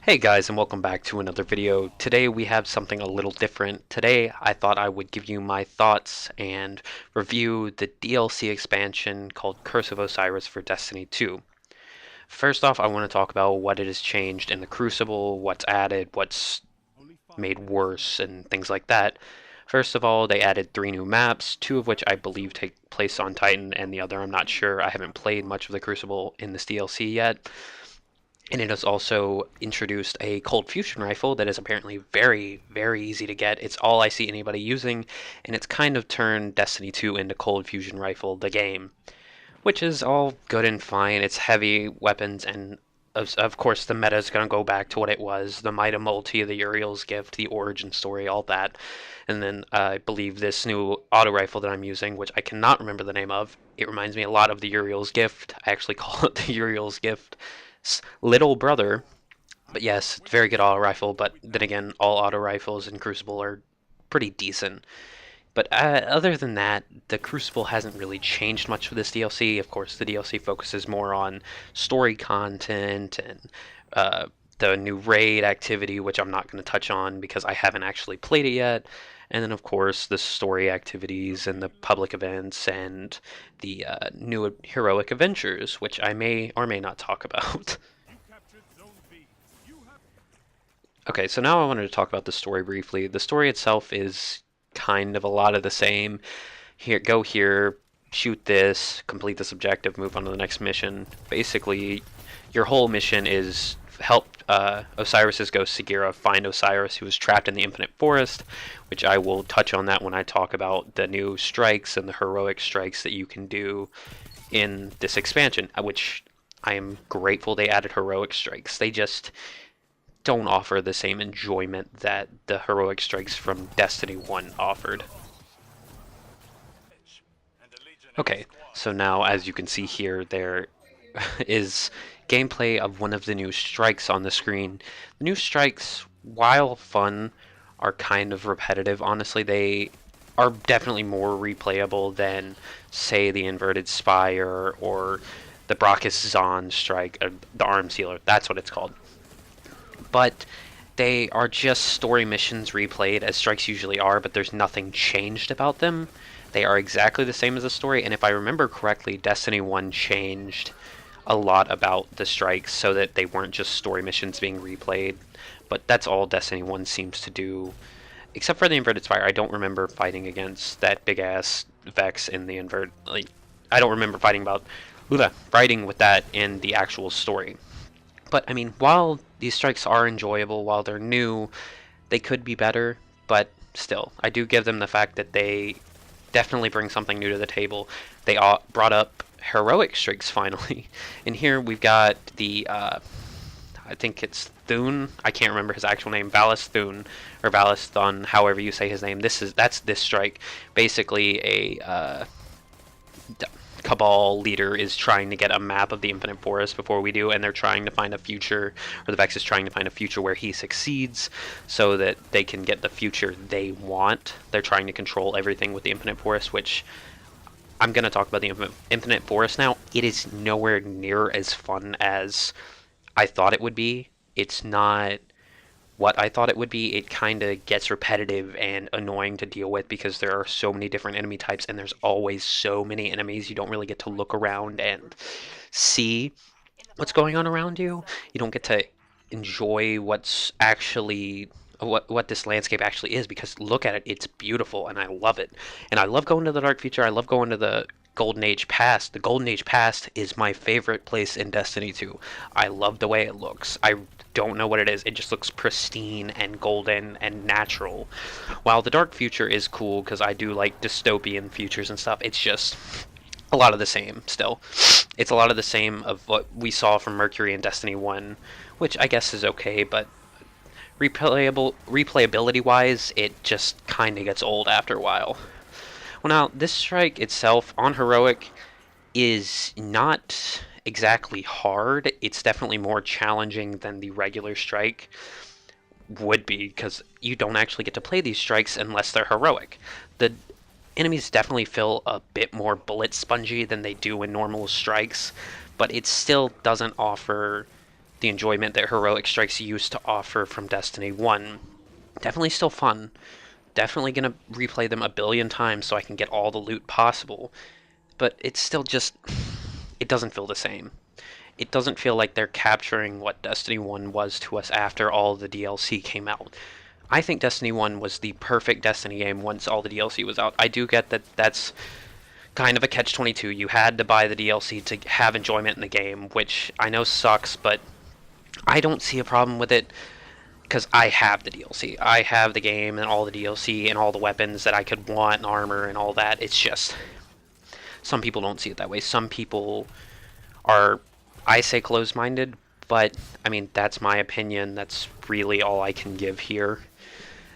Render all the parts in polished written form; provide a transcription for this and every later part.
Hey guys, and welcome back to another video. Today we have something a little different. Today I thought I would give you my thoughts and review the DLC expansion called Curse of Osiris for Destiny 2. First off, I want to talk about what it has changed in the Crucible, what's added, what's made worse, and things like that. First of all, they added 3 new maps, 2 of which I believe take place on Titan, and the other I'm not sure. I haven't played much of the Crucible in this DLC yet. And it has also introduced a cold fusion rifle that is apparently very, very easy to get. It's all I see anybody using, and it's kind of turned Destiny 2 into cold fusion rifle, the game, which is all good and fine. It's heavy weapons, and of course the meta is going to go back to what it was, the Might and Multi, the Uriel's Gift, the origin story, all that. And then I believe this new auto rifle that I'm using, which I cannot remember the name of, it reminds me a lot of the Uriel's Gift. I actually call it the Uriel's Gift little brother. But yes, it's a very good auto rifle, but then again, all auto rifles in Crucible are pretty decent. But other than that, the Crucible hasn't really changed much for this DLC. Of course, the DLC focuses more on story content and the new raid activity, which I'm not going to touch on because I haven't actually played it yet. And then, of course, the story activities and the public events and the new heroic adventures, which I may or may not talk about. Okay, so now I wanted to talk about the story briefly. The story itself is kind of a lot of the same. Here, go here, shoot this, complete this objective, move on to the next mission. Basically, your whole mission is help Osiris's ghost Sagira find Osiris, who is trapped in the Infinite Forest, which I will touch on that when I talk about the new strikes and the heroic strikes that you can do in this expansion, which I am grateful they added heroic strikes. They just don't offer the same enjoyment that the heroic strikes from Destiny 1 offered. Okay, so now as you can see here, there is gameplay of one of the new strikes on the screen. The new strikes, while fun, are kind of repetitive. Honestly, they are definitely more replayable than, say, the Inverted Spire or the Brachus Zahn strike, the Arm Sealer. That's what it's called. But they are just story missions replayed as strikes usually are, but there's nothing changed about them. They are exactly the same as the story, and if I remember correctly, Destiny 1 changed a lot about the strikes so that they weren't just story missions being replayed, but that's all Destiny 1 seems to do. Except for the Inverted Spire, I don't remember fighting against that big-ass Vex in the I don't remember fighting with that in the actual story. But, I mean, while these strikes are enjoyable, while they're new, they could be better, but still, I do give them the fact that they definitely bring something new to the table. They brought up heroic strikes finally. And here we've got the, I think it's Thune. I can't remember his actual name. Valis Thune, or Valis Thun, however you say his name. That's this strike. Basically, a Cabal leader is trying to get a map of the Infinite Forest before we do, and they're trying to find a future, or the Vex is trying to find a future where he succeeds so that they can get the future they want. They're trying to control everything with the Infinite Forest, which I'm going to talk about the Infinite Forest now. It is nowhere near as fun as I thought it would be. It's not what I thought it would be. It kind of gets repetitive and annoying to deal with because there are so many different enemy types and there's always so many enemies. You don't really get to look around and see what's going on around you. You don't get to enjoy what's actually what this landscape actually is, because look at it, it's beautiful and I love it. And I love going to the Dark Future. I love going to the Golden Age Past. The Golden Age Past is my favorite place in Destiny 2. I love the way it looks. I don't know what it is. It just looks pristine and golden and natural. While the Dark Future is cool because I do like dystopian futures and stuff, it's just a lot of the same still. It's a lot of the same of what we saw from Mercury in Destiny 1, which I guess is okay, but replayability wise, it just kind of gets old after a while. Well, now, this strike itself on Heroic is not exactly hard. It's definitely more challenging than the regular strike would be, because you don't actually get to play these strikes unless they're Heroic. The enemies definitely feel a bit more bullet spongy than they do in normal strikes, but it still doesn't offer the enjoyment that Heroic Strikes used to offer from Destiny 1. Definitely still fun. Definitely gonna replay them a billion times so I can get all the loot possible. But it's still just, it doesn't feel the same. It doesn't feel like they're capturing what Destiny 1 was to us after all the DLC came out. I think Destiny 1 was the perfect Destiny game once all the DLC was out. I do get that that's kind of a catch-22. You had to buy the DLC to have enjoyment in the game, which I know sucks, but I don't see a problem with it because I have the DLC. I have the game and all the DLC and all the weapons that I could want and armor and all that. It's just, some people don't see it that way. Some people are, I say, closed-minded, but I mean, that's my opinion. That's really all I can give here.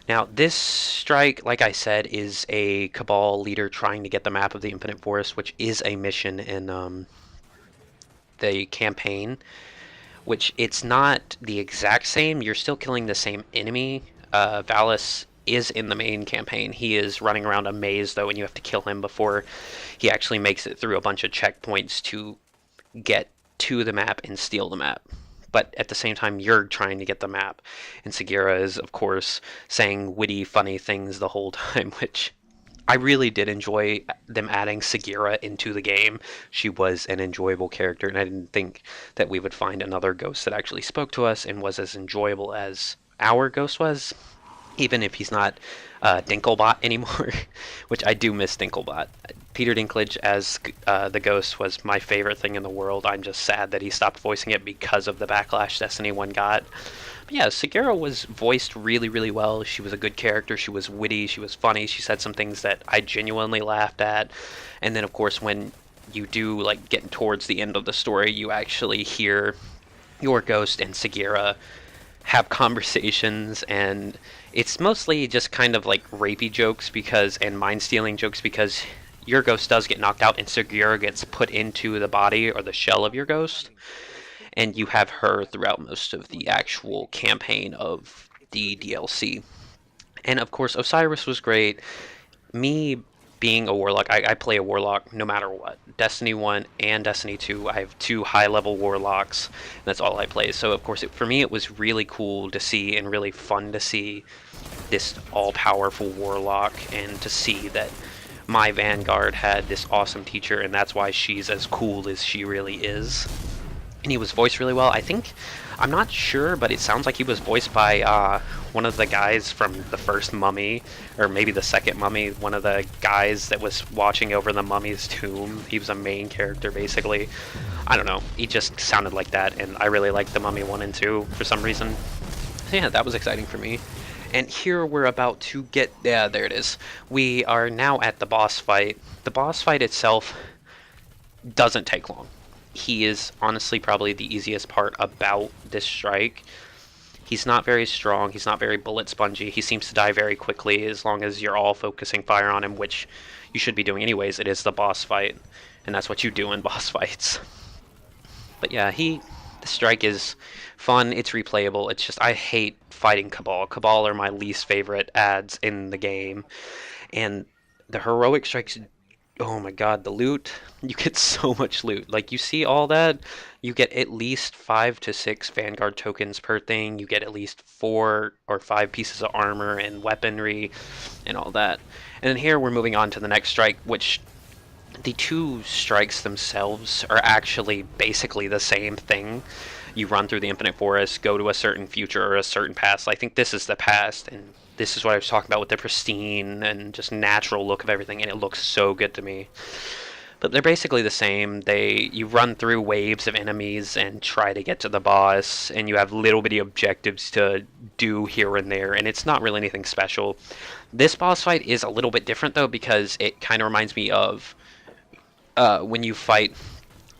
Now, this strike, like I said, is a Cabal leader trying to get the map of the Infinite Forest, which is a mission in the campaign, which it's not the exact same. You're still killing the same enemy. Valis is in the main campaign. He is running around a maze, though, and you have to kill him before he actually makes it through a bunch of checkpoints to get to the map and steal the map. But at the same time, you're trying to get the map. And Sagira is, of course, saying witty, funny things the whole time, which I really did enjoy them adding Sagira into the game. She was an enjoyable character, and I didn't think that we would find another ghost that actually spoke to us and was as enjoyable as our ghost was, even if he's not Dinklebot anymore, which I do miss Dinklebot. Peter Dinklage as the ghost was my favorite thing in the world. I'm just sad that he stopped voicing it because of the backlash Destiny 1 got. But yeah, Sagira was voiced really, really well. She was a good character. She was witty. She was funny. She said some things that I genuinely laughed at. And then, of course, when you do like get towards the end of the story, you actually hear your ghost and Sagira have conversations, and it's mostly just kind of like rapey jokes and mind stealing jokes, because your ghost does get knocked out and Sagira gets put into the body or the shell of your ghost, and you have her throughout most of the actual campaign of the DLC. And of course, Osiris was great. Me being a warlock, I play a warlock no matter what. Destiny 1 and Destiny 2, I have 2 high-level warlocks, and that's all I play. So, of course, for me, it was really cool to see and really fun to see this all-powerful warlock, and to see that my Vanguard had this awesome teacher, and that's why she's as cool as she really is. And he was voiced really well. I'm not sure, but it sounds like he was voiced by one of the guys from the first Mummy, or maybe the second Mummy, one of the guys that was watching over the mummy's tomb. He was a main character, basically. I don't know, he just sounded like that, and I really liked the Mummy 1 and 2 for some reason. So yeah, that was exciting for me. And here we're about to get, yeah, there it is. We are now at the boss fight. The boss fight itself doesn't take long. He is honestly probably the easiest part about this strike. He's not very strong, he's not very bullet spongy, he seems to die very quickly as long as you're all focusing fire on him, which you should be doing anyways. It is the boss fight, and that's what you do in boss fights. But yeah, the strike is fun, it's replayable. It's just, I hate fighting Cabal. Cabal are my least favorite ads in the game, and the heroic strikes, oh my god, the loot, you get so much loot. Like, you see all that, you get at least 5 to 6 Vanguard tokens per thing, you get at least 4 or 5 pieces of armor and weaponry and all that. And then here we're moving on to the next strike, which the 2 strikes themselves are actually basically the same thing. You run through the Infinite Forest, go to a certain future or a certain past. I think this is the past, and this is what I was talking about with the pristine and just natural look of everything, and it looks so good to me. But they're basically the same. You run through waves of enemies and try to get to the boss, and you have little bitty objectives to do here and there, and it's not really anything special. This boss fight is a little bit different, though, because it kind of reminds me of when you fight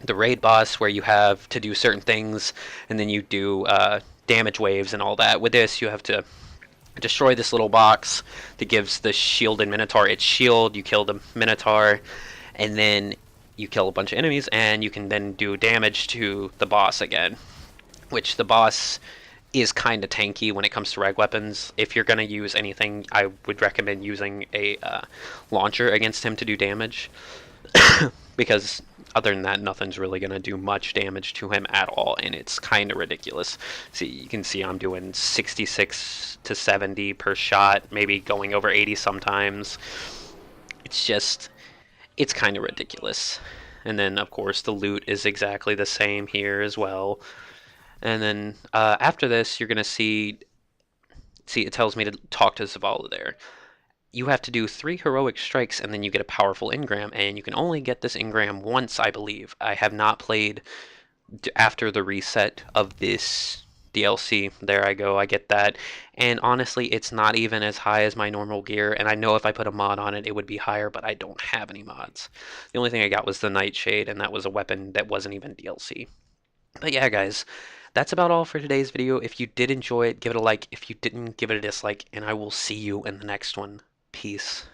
the raid boss, where you have to do certain things, and then you do damage waves and all that. With this, you have to destroy this little box that gives the shielded Minotaur its shield. You kill the Minotaur, and then you kill a bunch of enemies, and you can then do damage to the boss again, which the boss is kind of tanky when it comes to reg weapons. If you're going to use anything, I would recommend using a launcher against him to do damage. because other than that, nothing's really going to do much damage to him at all, and it's kind of ridiculous. See, you can see I'm doing 66 to 70 per shot, maybe going over 80 sometimes. It's just, it's kind of ridiculous. And then, of course, the loot is exactly the same here as well. And then after this, you're going to see, it tells me to talk to Zavala there. You have to do 3 heroic strikes and then you get a powerful engram, and you can only get this engram once, I believe. I have not played after the reset of this DLC. There I go, I get that. And honestly, it's not even as high as my normal gear, and I know if I put a mod on it, it would be higher, but I don't have any mods. The only thing I got was the Nightshade, and that was a weapon that wasn't even DLC. But yeah, guys, that's about all for today's video. If you did enjoy it, give it a like. If you didn't, give it a dislike, and I will see you in the next one. Peace.